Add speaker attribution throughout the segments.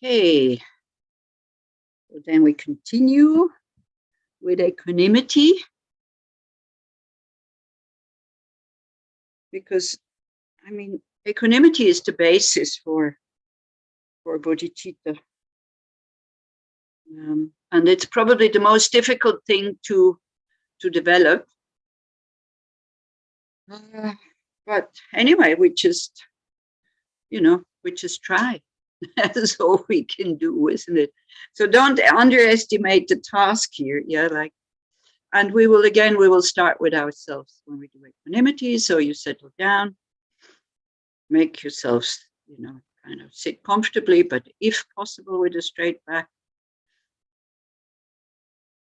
Speaker 1: Okay, so then we continue with equanimity, because I mean, equanimity is the basis for bodhicitta, and it's probably the most difficult thing to develop. But anyway, we just try. That's all we can do, isn't it? So don't underestimate the task here. Yeah, and we will start with ourselves when we do equanimity. So you settle down, make yourselves, kind of sit comfortably, but if possible with a straight back,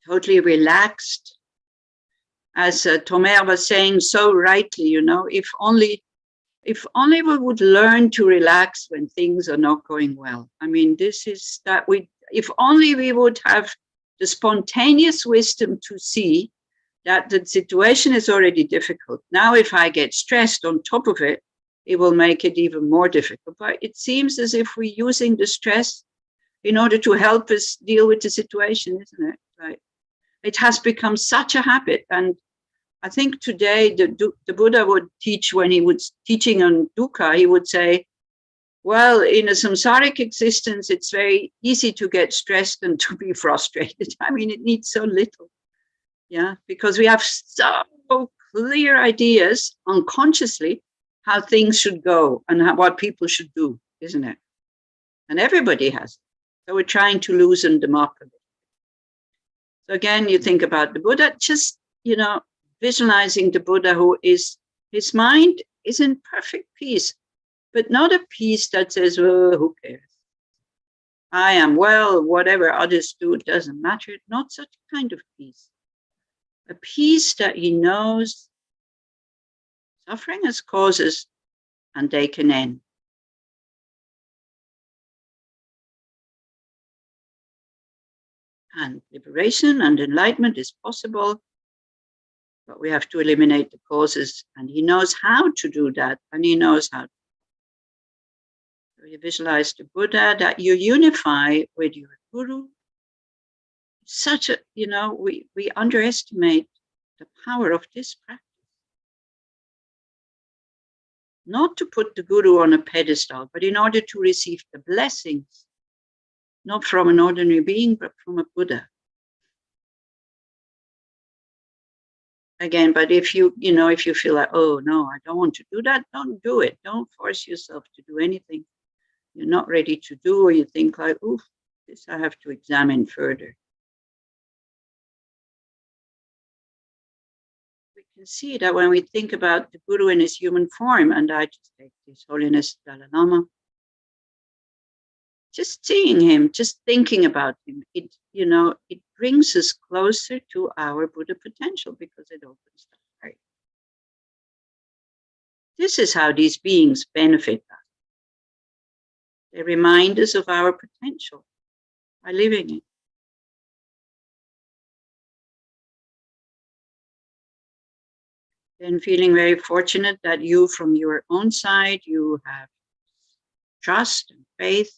Speaker 1: totally relaxed. As Tomer was saying so rightly, if only we would learn to relax when things are not going well. I mean, if only we would have the spontaneous wisdom to see that the situation is already difficult. Now, if I get stressed on top of it, it will make it even more difficult. But it seems as if we're using the stress in order to help us deal with the situation, isn't it? Right? It has become such a habit. And I think today the Buddha would teach, when he was teaching on dukkha, he would say, well, in a samsaric existence, it's very easy to get stressed and to be frustrated. I mean, it needs so little. Yeah, because we have so clear ideas unconsciously how things should go and what people should do, isn't it? And everybody has it. So we're trying to loosen them up a bit. So again, you think about the Buddha, just, visualizing the Buddha his mind is in perfect peace, but not a peace that says, oh, who cares? I am well, whatever others do, it doesn't matter. Not such a kind of peace. A peace that he knows suffering has causes and they can end. And liberation and enlightenment is possible, but we have to eliminate the causes, and he knows how to do that, and he knows how. So you visualize the Buddha, that you unify with your guru. Such a, we underestimate the power of this practice. Not to put the guru on a pedestal, but in order to receive the blessings, not from an ordinary being, but from a Buddha. Again, but if you feel like, oh no, I don't want to do that, don't do it. Don't force yourself to do anything you're not ready to do, or you think like, oof, this I have to examine further. We can see that when we think about the Guru in his human form, and I just take His Holiness Dalai Lama, just seeing him, just thinking about him, it brings us closer to our Buddha potential, because it opens the heart. This is how these beings benefit us. They remind us of our potential by living it. Then feeling very fortunate that you, from your own side, you have trust and faith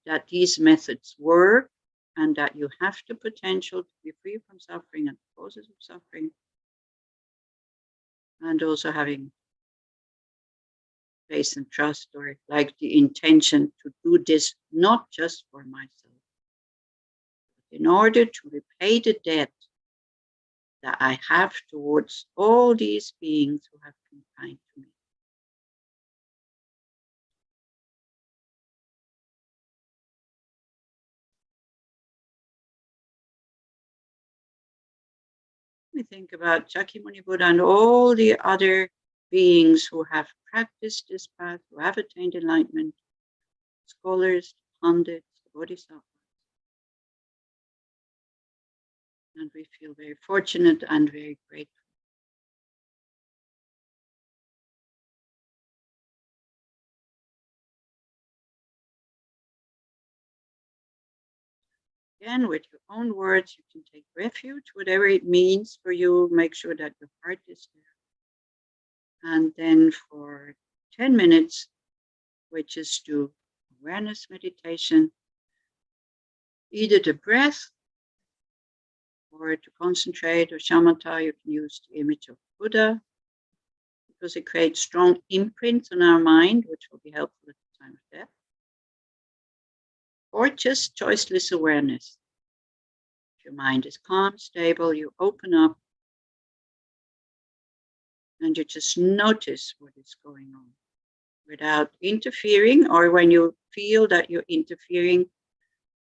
Speaker 1: that these methods work, and that you have the potential to be free from suffering and the causes of suffering. And also having faith and trust, or like the intention to do this not just for myself, but in order to repay the debt that I have towards all these beings who have been kind to me. We think about Shakyamuni Buddha and all the other beings who have practiced this path, who have attained enlightenment, scholars, pundits, bodhisattvas. And we feel very fortunate and very grateful. Again, with your own words, you can take refuge, whatever it means for you. Make sure that your heart is there. And then for 10 minutes, which is to awareness meditation, either the breath or to concentrate or shamatha. You can use the image of Buddha because it creates strong imprints on our mind, which will be helpful at the time of death. Or just choiceless awareness. If your mind is calm, stable, you open up and you just notice what is going on without interfering, or when you feel that you're interfering,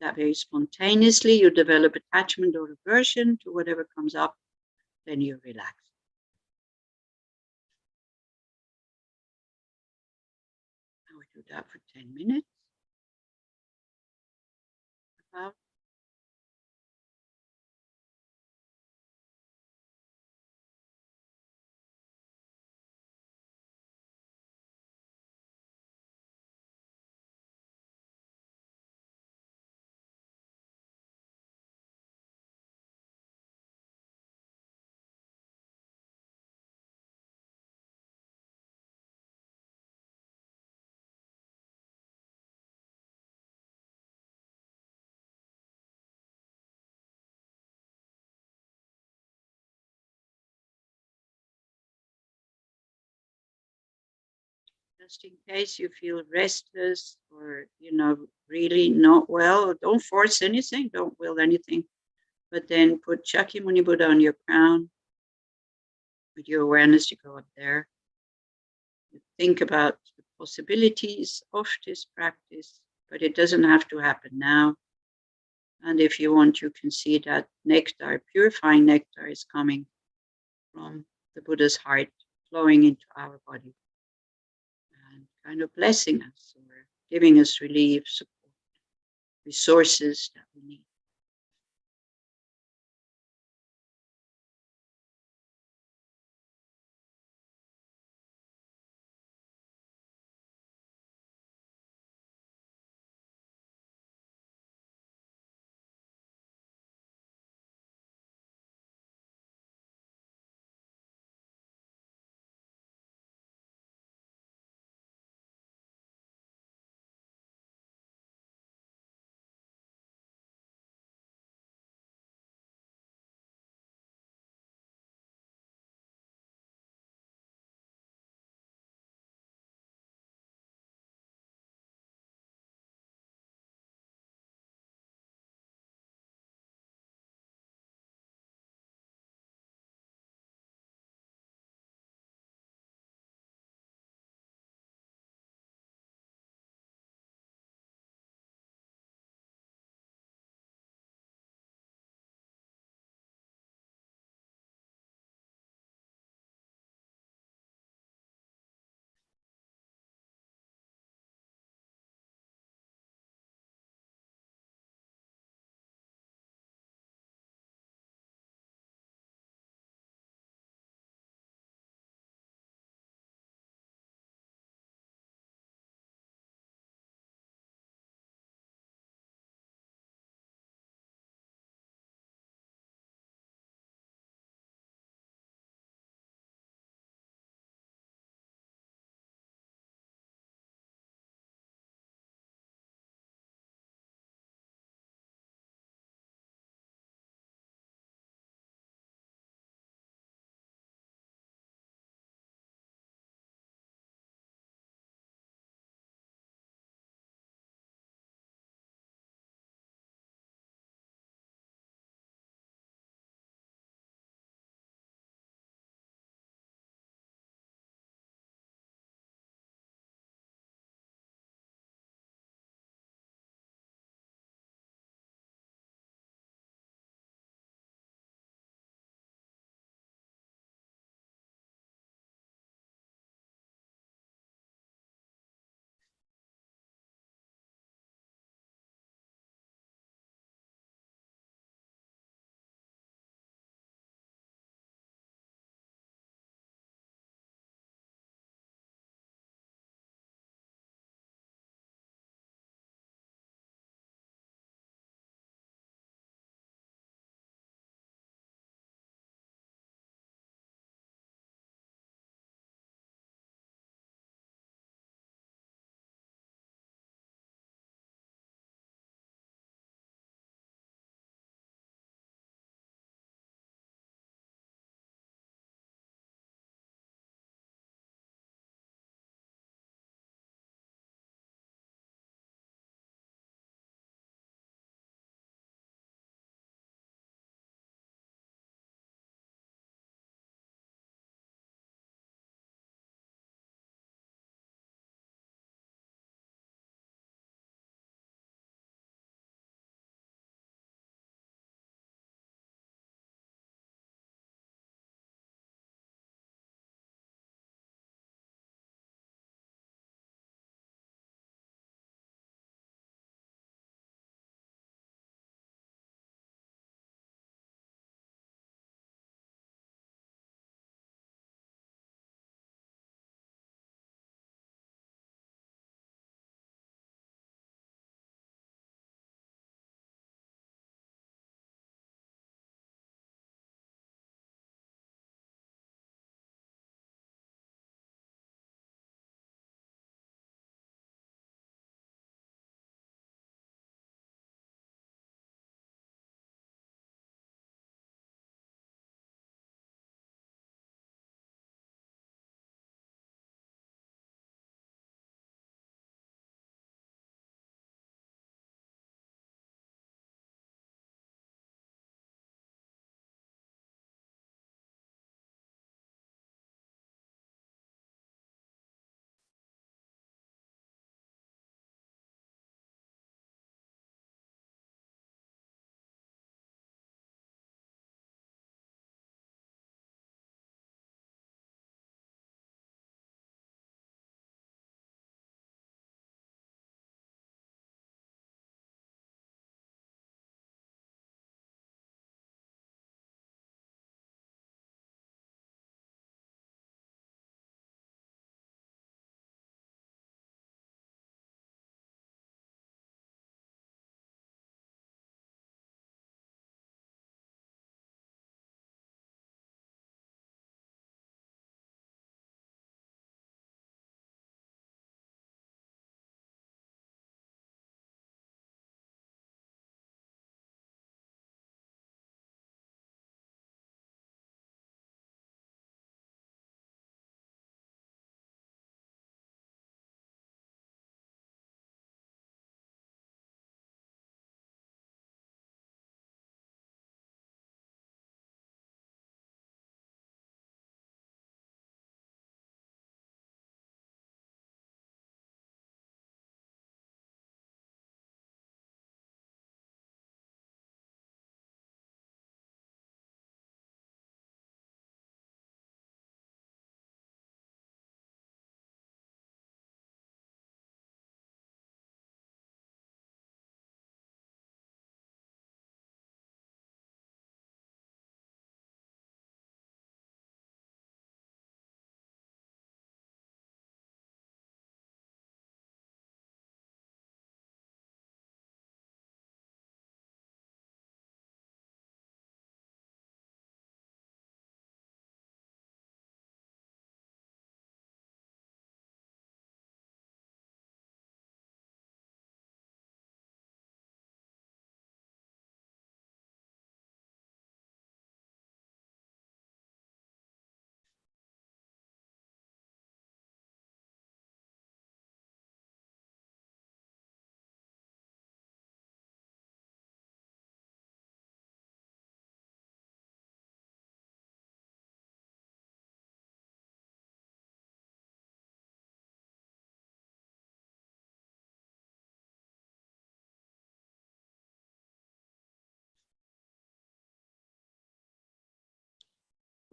Speaker 1: that very spontaneously you develop attachment or aversion to whatever comes up, then you relax. I would do that for 10 minutes. About. Just in case you feel restless or, really not well, don't force anything, don't will anything, but then put Shakyamuni Buddha on your crown. With your awareness, you go up there. You think about the possibilities of this practice, but it doesn't have to happen now. And if you want, you can see that nectar, purifying nectar, is coming from the Buddha's heart, flowing into our body and kind of blessing us or giving us relief, support, resources that we need.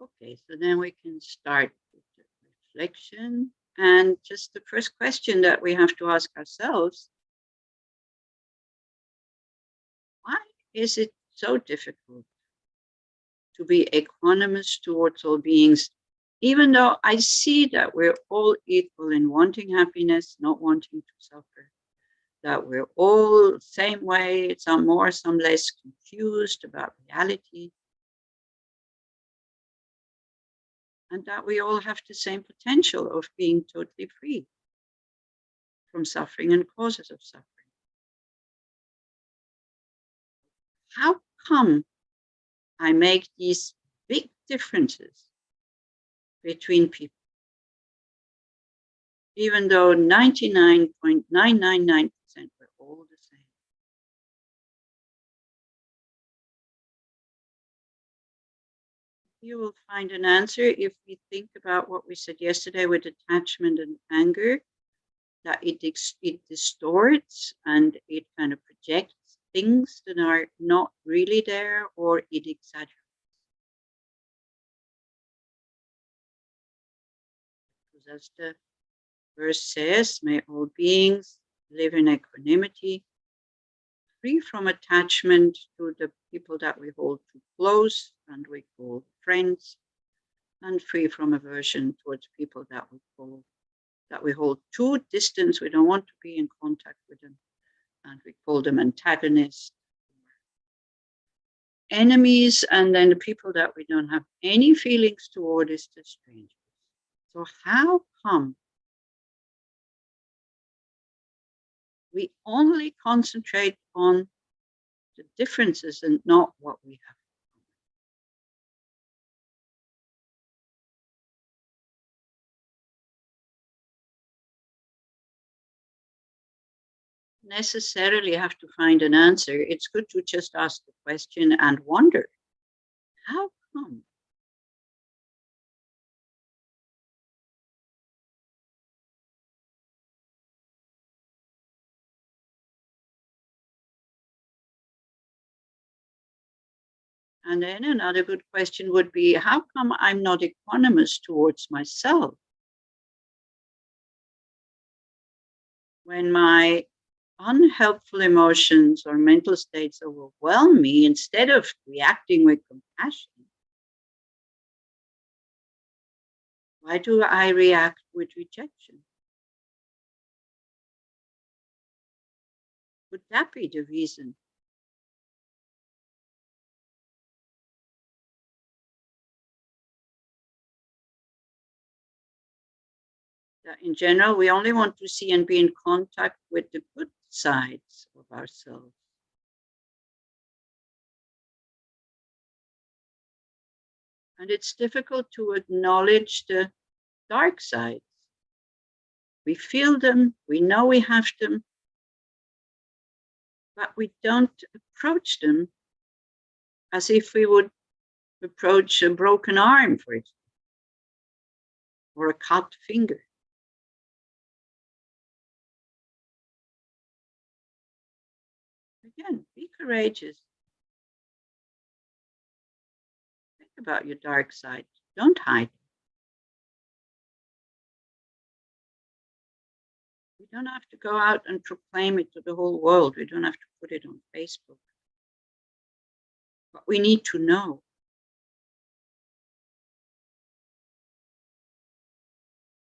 Speaker 1: Okay, so then we can start with the reflection. And just the first question that we have to ask ourselves, why is it so difficult to be equanimous towards all beings, even though I see that we're all equal in wanting happiness, not wanting to suffer, that we're all the same way, some more, some less confused about reality, and that we all have the same potential of being totally free from suffering and causes of suffering. How come I make these big differences between people, even though 99.999% were all the same? You will find an answer if we think about what we said yesterday with attachment and anger, that it distorts and it kind of projects things that are not really there, or it exaggerates. Because as the verse says, may all beings live in equanimity, free from attachment to the people that we hold too close and we call friends, and free from aversion towards people that we hold too distant. We don't want to be in contact with them, and we call them antagonists, enemies, and then the people that we don't have any feelings toward is the strangers. So how come we only concentrate on the differences and not what we have? Necessarily have to find an answer. It's good to just ask the question and wonder, how come? And then another good question would be, how come I'm not equanimous towards myself? When my unhelpful emotions or mental states overwhelm me, instead of reacting with compassion, why do I react with rejection? Would that be the reason? That in general, we only want to see and be in contact with the good sides of ourselves. And it's difficult to acknowledge the dark sides. We feel them, we know we have them, but we don't approach them as if we would approach a broken arm, for example, or a cut finger. Again, be courageous. Think about your dark side. Don't hide. We don't have to go out and proclaim it to the whole world. We don't have to put it on Facebook. But we need to know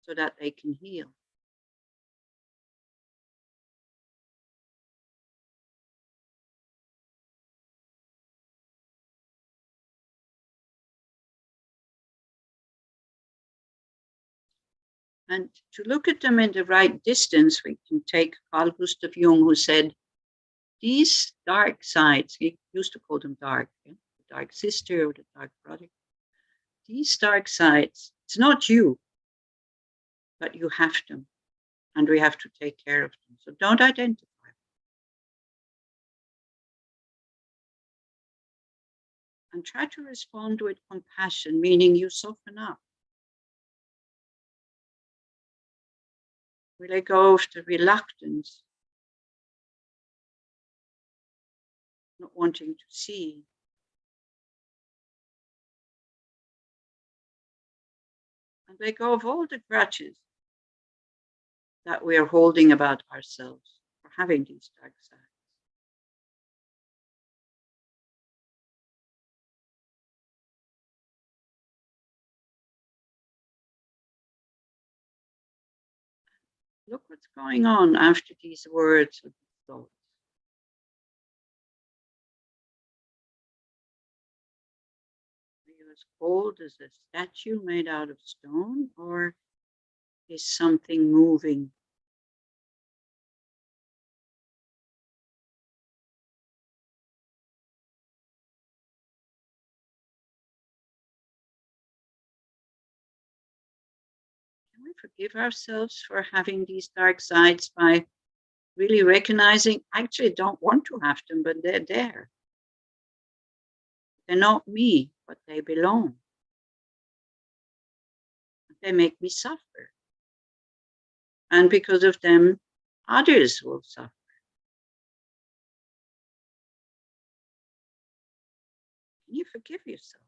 Speaker 1: so that they can heal. And to look at them in the right distance, we can take Carl Gustav Jung, who said, these dark sides, he used to call them dark, the dark sister or the dark brother, these dark sides, it's not you, but you have them, and we have to take care of them. So don't identify. And try to respond with compassion, meaning you soften up. We let go of the reluctance, not wanting to see. let go of all the grudges that we are holding about ourselves for having these dark sides. Look what's going on after these words or these thoughts. Are you as cold as a statue made out of stone, or is something moving? Can we forgive ourselves for having these dark sides by really recognizing I actually don't want to have them, but they're there. They're not me, but they belong. They make me suffer. And because of them, others will suffer. Can you forgive yourself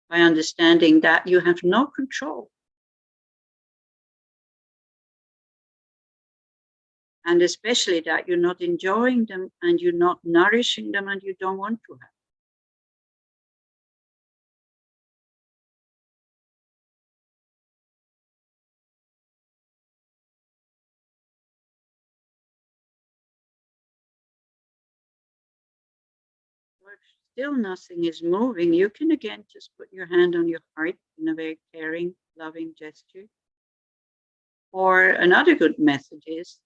Speaker 1: by understanding that you have no control? And especially that you're not enjoying them and you're not nourishing them and you don't want to have. Or if still nothing is moving, you can again just put your hand on your heart in a very caring, loving gesture. Or another good method is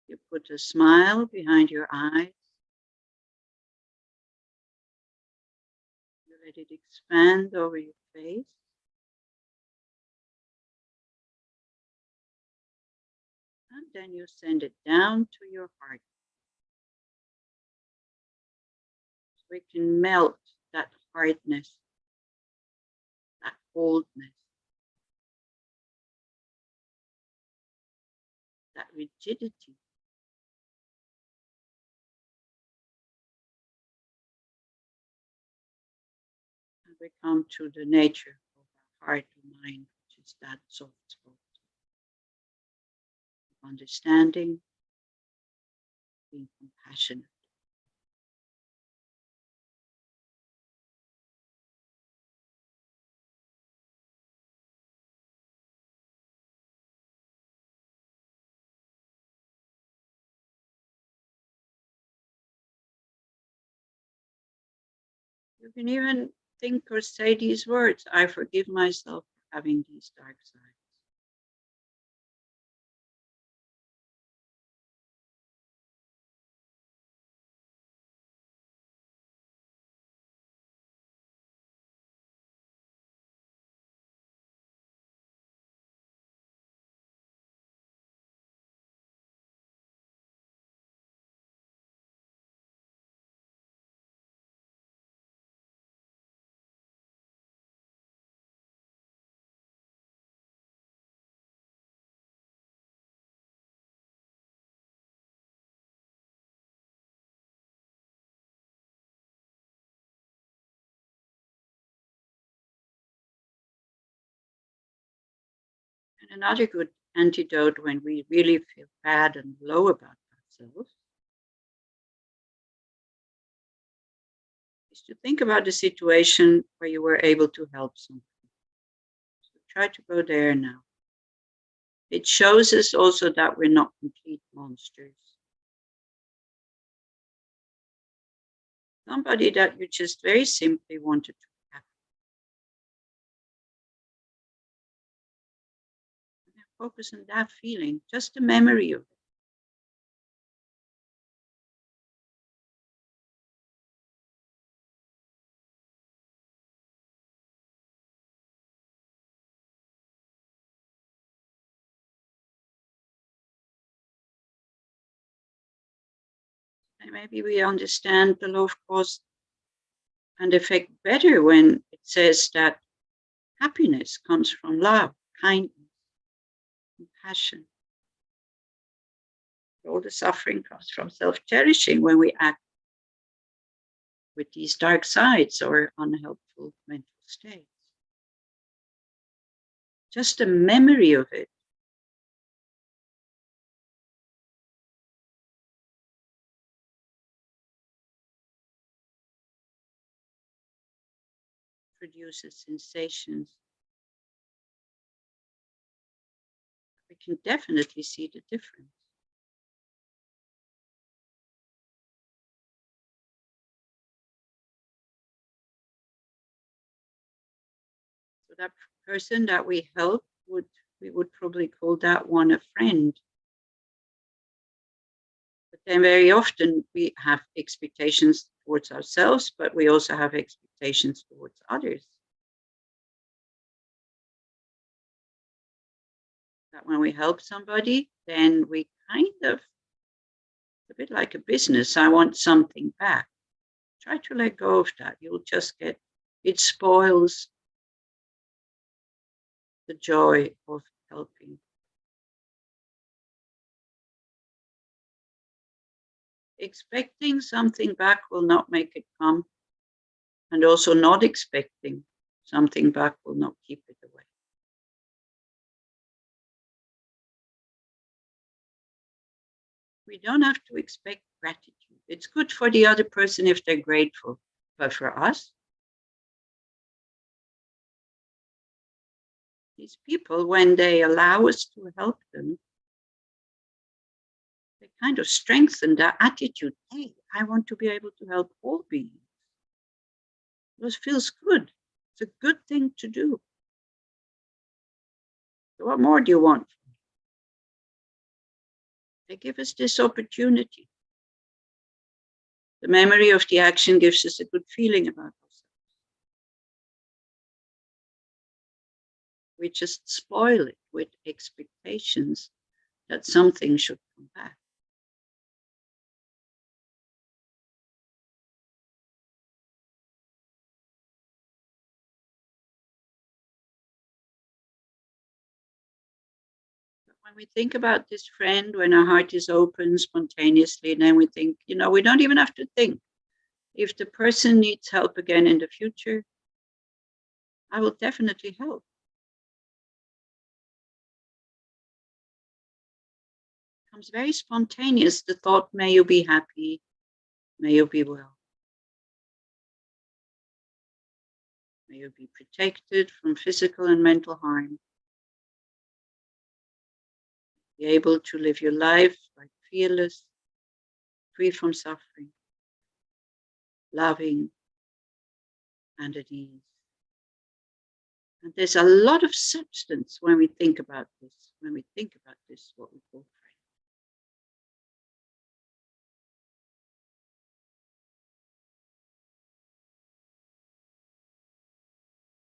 Speaker 1: you put a smile behind your eyes. You let it expand over your face. And then you send it down to your heart. So we can melt that hardness, that coldness, that rigidity. And we come to the nature of our heart and mind, which is that soft spot. Understanding, being compassionate. You can even think or say these words, I forgive myself for having these dark sides. And another good antidote when we really feel bad and low about ourselves is to think about the situation where you were able to help someone. So try to go there now. It shows us also that we're not complete monsters. Somebody that you just very simply wanted to have. Focus on that feeling, just the memory of it. And maybe we understand the law of cause and effect better when it says that happiness comes from love, kindness, compassion. All the suffering comes from self-cherishing when we act with these dark sides or unhelpful mental states. just a memory of it produces sensations. We can definitely see the difference. So that person that we help we would probably call that one a friend. But then very often we have expectations towards ourselves, but we also have expectations towards others. That when we help somebody, then we kind of, a bit like a business, I want something back. Try to let go of that. You'll just get, it spoils the joy of helping. Expecting something back will not make it come, and also not expecting something back will not keep it away. We don't have to expect gratitude. It's good for the other person if they're grateful, but for us, these people, when they allow us to help them, they kind of strengthen their attitude. Hey, I want to be able to help all beings. This feels good. It's a good thing to do. So what more do you want? They give us this opportunity. The memory of the action gives us a good feeling about ourselves. We just spoil it with expectations that something should come back. But when we think about this friend, when our heart is open spontaneously, and then we think, we don't even have to think. If the person needs help again in the future, I will definitely help. It comes very spontaneous, the thought, may you be happy, may you be well. May you be protected from physical and mental harm. Be able to live your life like fearless, free from suffering, loving, and at ease. And there's a lot of substance when we think about this, what we call friend.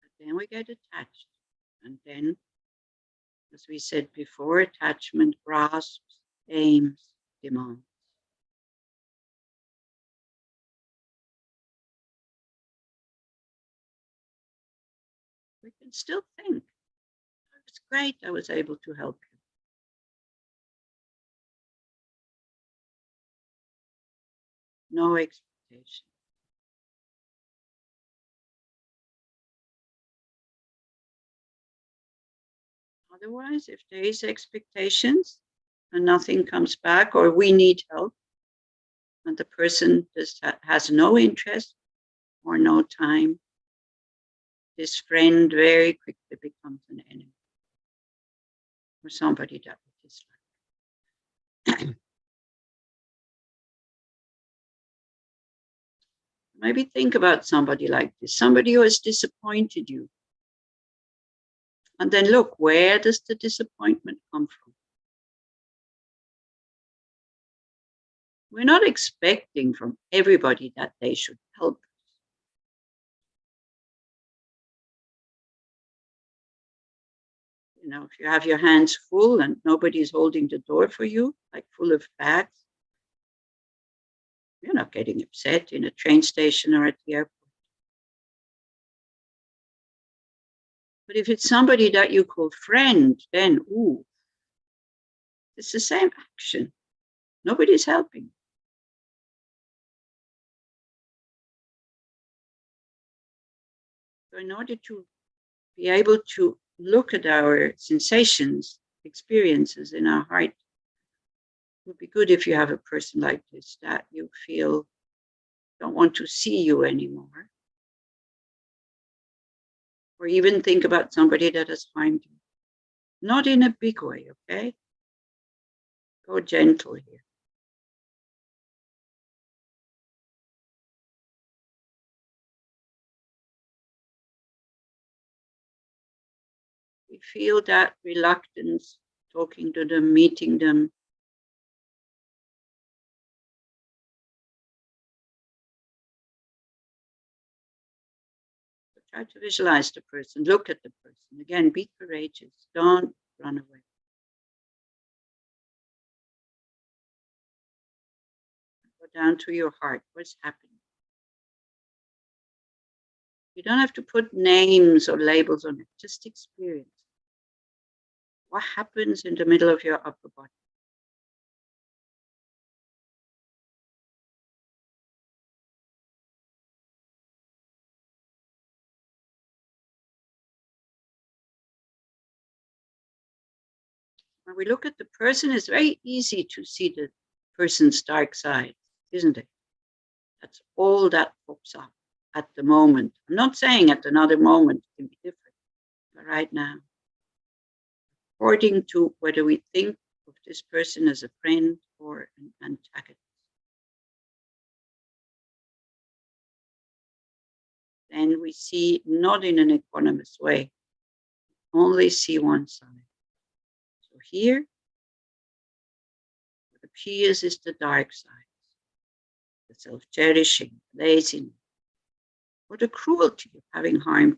Speaker 1: But then we get attached. And then, as we said before, attachment grasps, aims, demands. We can still think, it's great I was able to help you. No expectation. Otherwise, if there is expectations and nothing comes back, or we need help, and the person just has no interest or no time, this friend very quickly becomes an enemy or somebody that we dislike. Maybe think about somebody like this, somebody who has disappointed you. And then look, where does the disappointment come from? We're not expecting from everybody that they should help us. If you have your hands full and nobody's holding the door for you, like full of bags, you're not getting upset in a train station or at the airport. But if it's somebody that you call friend, then, it's the same action. Nobody's helping. So in order to be able to look at our sensations, experiences in our heart. It would be good if you have a person like this that you feel don't want to see you anymore. Or even think about somebody that has harmed you. Not in a big way, okay? Go gentle here. We feel that reluctance talking to them, meeting them. So try to visualize the person, look at the person. Again, be courageous, don't run away. Go down to your heart, what's happening? You don't have to put names or labels on it, just experience. What happens in the middle of your upper body? When we look at the person, it's very easy to see the person's dark side, isn't it? That's all that pops up at the moment. I'm not saying at another moment it can be different, but right now, according to whether we think of this person as a friend or an antagonist. Then we see not in an equanimous way, only see one side. So here, what appears is the dark side, the self-cherishing, laziness, or the cruelty of having harmed.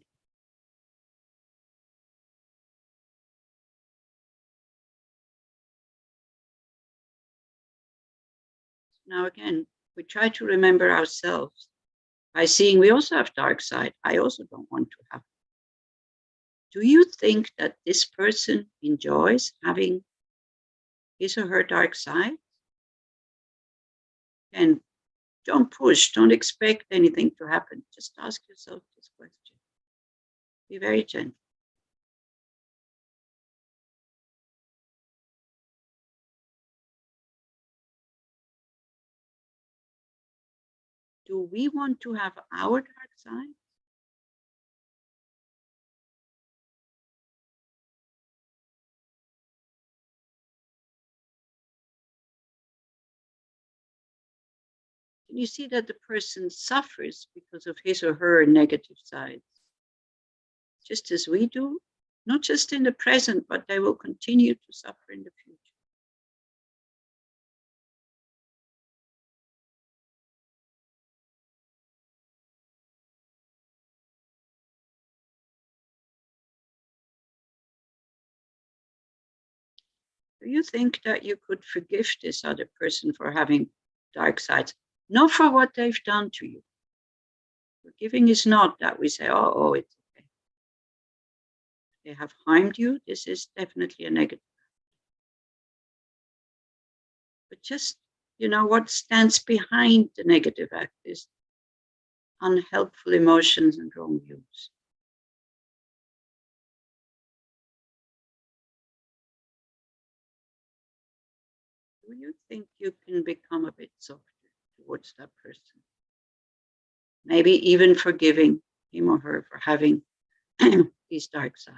Speaker 1: Now again, we try to remember ourselves by seeing we also have dark side. I also don't want to have. Do you think that this person enjoys having his or her dark side? And don't push, don't expect anything to happen. Just ask yourself this question. Be very gentle. Do we want to have our dark side? Can you see that the person suffers because of his or her negative sides? Just as we do, not just in the present, but they will continue to suffer in the future. Do you think that you could forgive this other person for having dark sides? Not for what they've done to you. Forgiving is not that we say, oh, it's okay. They have harmed you. This is definitely a negative. But just, what stands behind the negative act is unhelpful emotions and wrong views. Do you think you can become a bit softer towards that person? Maybe even forgiving him or her for having these dark sides.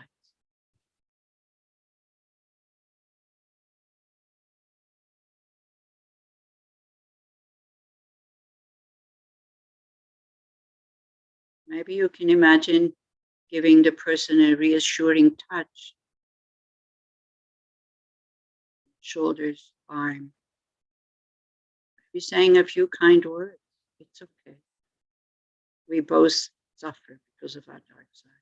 Speaker 1: Maybe you can imagine giving the person a reassuring touch. Shoulders, arm. Be saying a few kind words. It's okay. We both suffer because of our dark sides.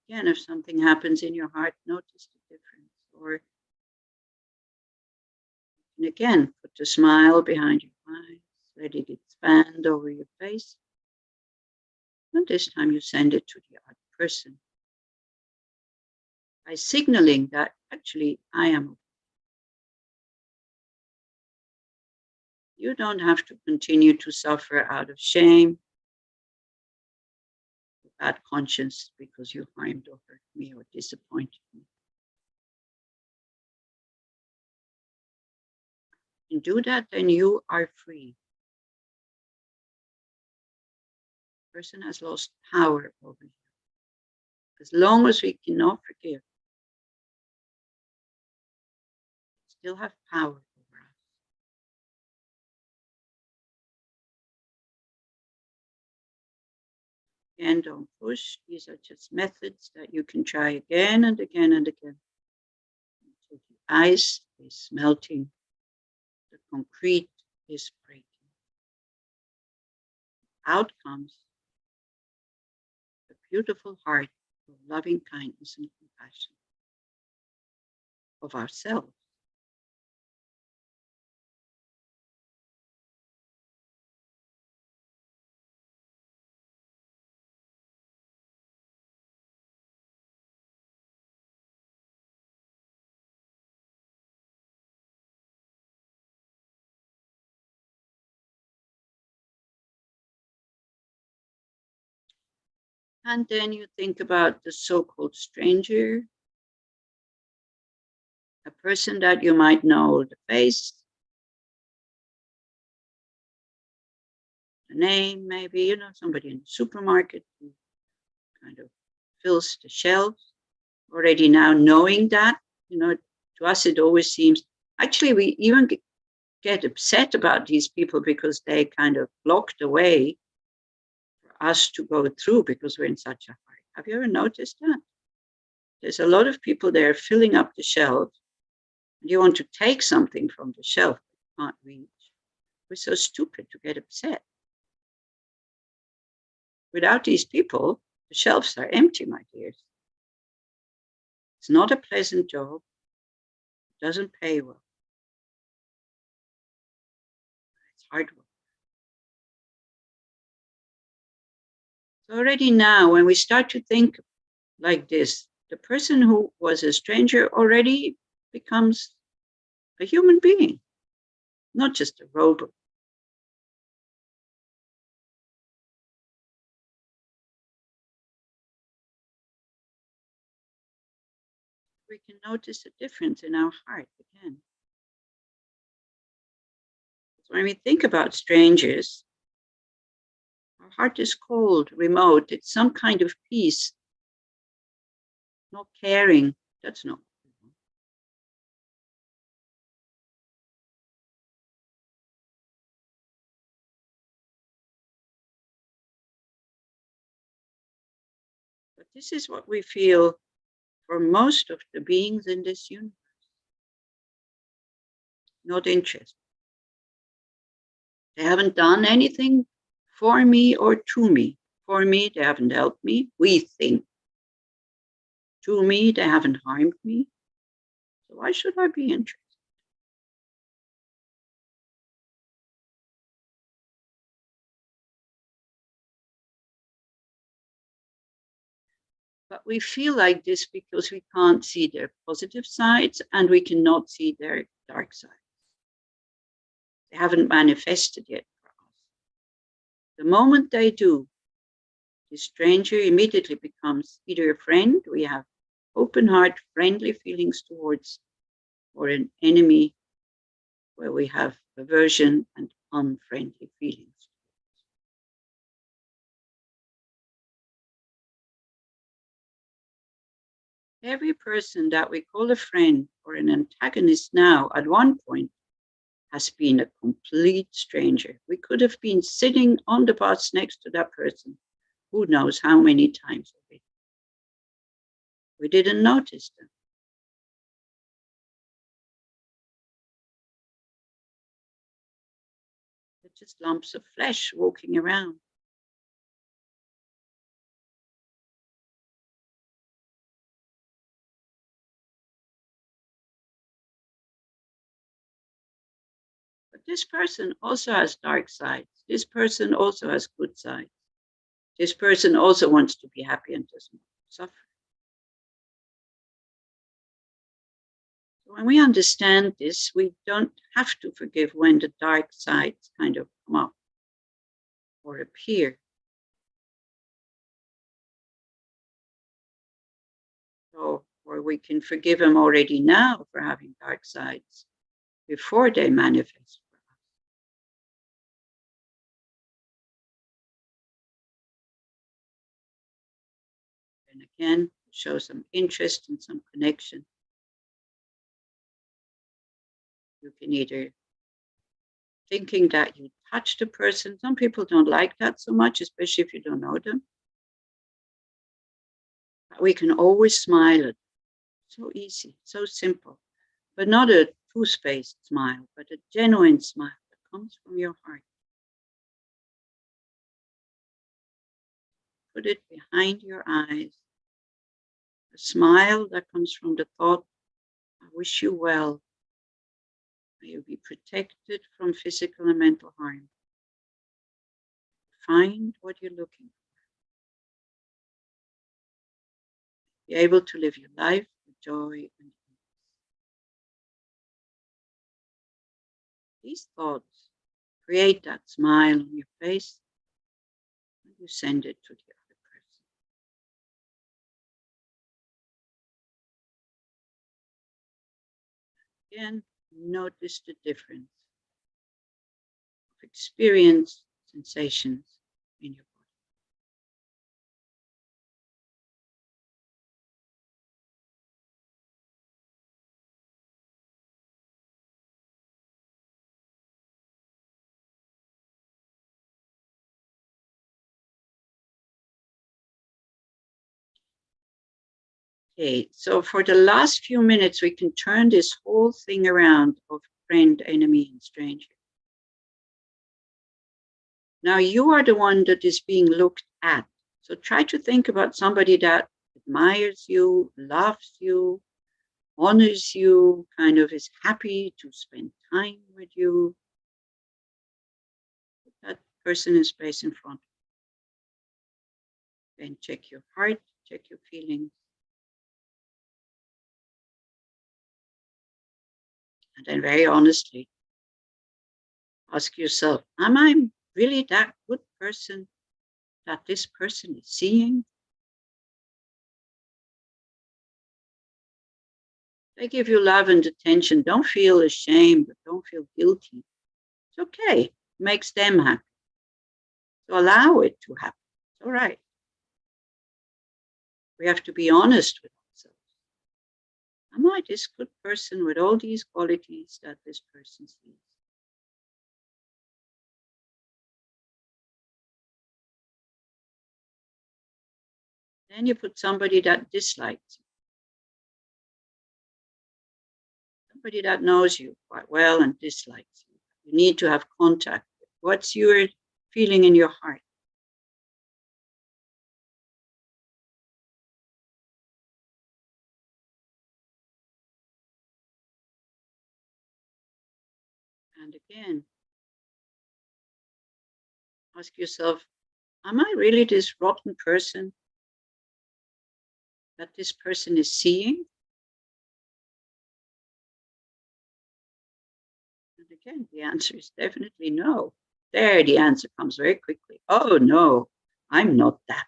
Speaker 1: Again, if something happens in your heart, notice the difference. Or, and again, put a smile behind your eyes, let it expand over your face. And this time you send it to the other person by signaling that actually I am okay. You don't have to continue to suffer out of shame, bad conscience, because you harmed or hurt me or disappointed me. And do that, then you are free. The person has lost power over you. As long as we cannot forgive, we still have power over us. Again, don't push. These are just methods that you can try again and again and again. Until the ice is melting, the concrete is breaking. Out comes the beautiful heart of loving kindness and compassion of ourselves. And then you think about the so-called stranger, a person that you might know the face, the name, maybe, somebody in the supermarket who kind of fills the shelves. Already now knowing that, to us it always seems, actually we even get upset about these people because they kind of block the way for us to go through because we're in such a hurry. Have you ever noticed that? There's a lot of people there filling up the shelves. And you want to take something from the shelf, but you can't reach. We're so stupid to get upset. Without these people, the shelves are empty, my dears. It's not a pleasant job. It doesn't pay well. It's hard work. So already now, when we start to think like this, the person who was a stranger already becomes a human being, not just a robot. We can notice a difference in our heart again. So when we think about strangers, our heart is cold, remote. It's some kind of peace, not caring. That's not. But this is what we feel for most of the beings in this universe. Not interested. They haven't done anything for me or to me. For me, they haven't helped me, we think. To me, they haven't harmed me. So why should I be interested? But we feel like this because we can't see their positive sides and we cannot see their dark sides. They haven't manifested yet for us. The moment they do, the stranger immediately becomes either a friend, we have open heart, friendly feelings towards, or an enemy where we have aversion and unfriendly feelings. Every person that we call a friend or an antagonist now, at one point, has been a complete stranger. We could have been sitting on the bus next to that person, who knows how many times already. We didn't notice them. They're just lumps of flesh walking around. But this person also has dark sides. This person also has good sides. This person also wants to be happy and doesn't suffer. When we understand this, we don't have to forgive when the dark sides kind of come up or appear. So, or we can forgive them already now for having dark sides before they manifest for us. And again, show some interest and some connection. You can either thinking that you touched a person. Some people don't like that so much, especially if you don't know them. But we can always smile at them. So easy, so simple, but not a two-spaced smile, but a genuine smile that comes from your heart. Put it behind your eyes. A smile that comes from the thought, I wish you well. May you be protected from physical and mental harm. Find what you're looking for. Be able to live your life with joy and ease. These thoughts create that smile on your face, and you send it to the other person. Again, notice the difference of experience sensations in your body. Okay, so for the last few minutes, we can turn this whole thing around of friend, enemy, and stranger. Now you are the one that is being looked at. So try to think about somebody that admires you, loves you, honors you, kind of is happy to spend time with you. Put that person in space in front of you. Then check your heart, check your feelings. And then very honestly, ask yourself, am I really that good person that this person is seeing? They give you love and attention. Don't feel ashamed, but don't feel guilty. It's okay. It makes them happy. So allow it to happen. It's all right. We have to be honest with ourselves. Am I this good person with all these qualities that this person sees? Then you put somebody that dislikes you. Somebody that knows you quite well and dislikes you. You need to have contact with. What's your feeling in your heart? And again, ask yourself, am I really this rotten person that this person is seeing? And again, the answer is definitely no. There, the answer comes very quickly. Oh no, I'm not that.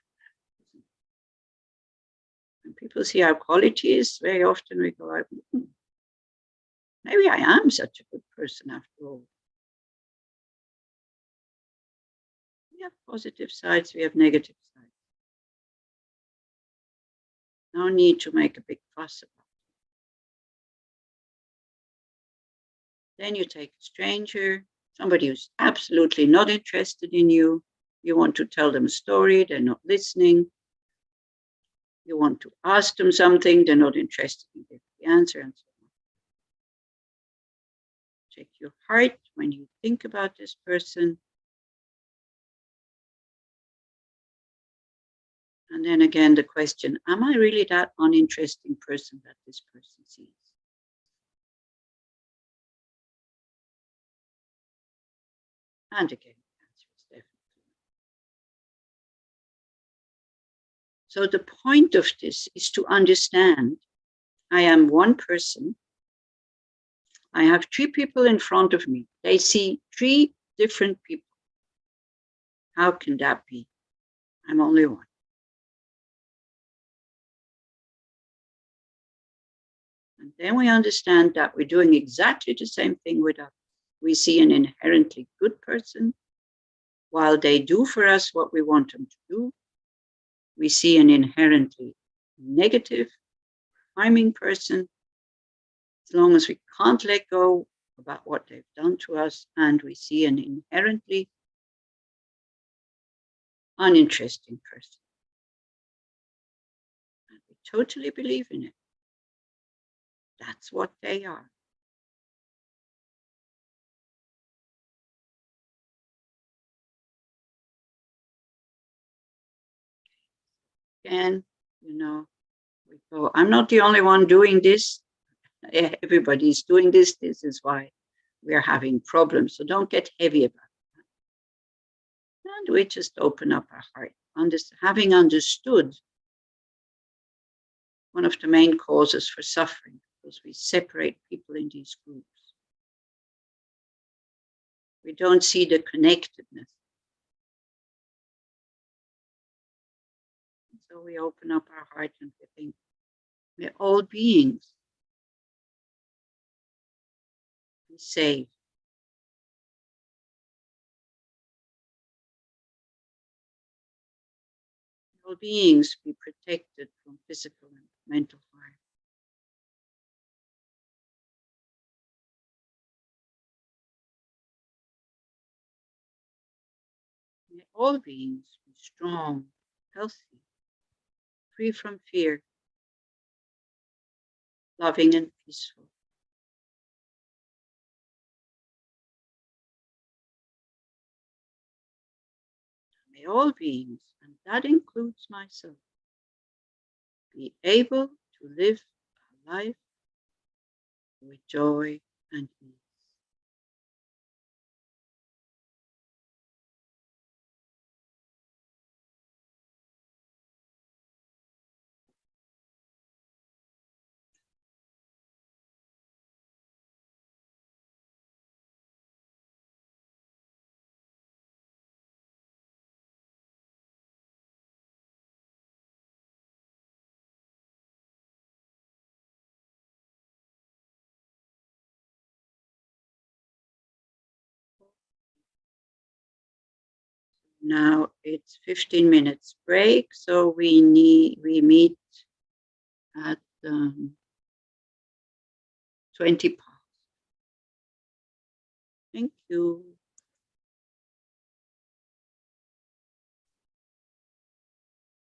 Speaker 1: When people see our qualities, very often we go, maybe I am such a good person after all. We have positive sides, we have negative sides. No need to make a big fuss about it. Then you take a stranger, somebody who's absolutely not interested in you. You want to tell them a story, they're not listening. You want to ask them something, they're not interested in giving the answer, and so on. Check your heart when you think about this person. And then again, the question, am I really that uninteresting person that this person sees? And again, the answer is definitely no. So the point of this is to understand I am one person I have 3 people in front of me. They see 3 different people. How can that be? I'm only one. And then we understand that we're doing exactly the same thing with others. We see an inherently good person. While they do for us what we want them to do, we see an inherently negative, harming person, as long as we can't let go about what they've done to us, and we see an inherently uninteresting person. And we totally believe in it. That's what they are. And, you know, we go, I'm not the only one doing this. Everybody's doing this. This is why we're having problems. So don't get heavy about it. And we just open up our heart. Having understood one of the main causes for suffering, because we separate people in these groups. We don't see the connectedness. And so we open up our heart and we think, we're all beings. Be saved. All beings be protected from physical and mental harm. May all beings be strong, healthy, free from fear, loving and peaceful. May all beings, and that includes myself, be able to live a life with joy and ease. Now it's 15 minutes break, so we meet at 20 past. Thank you.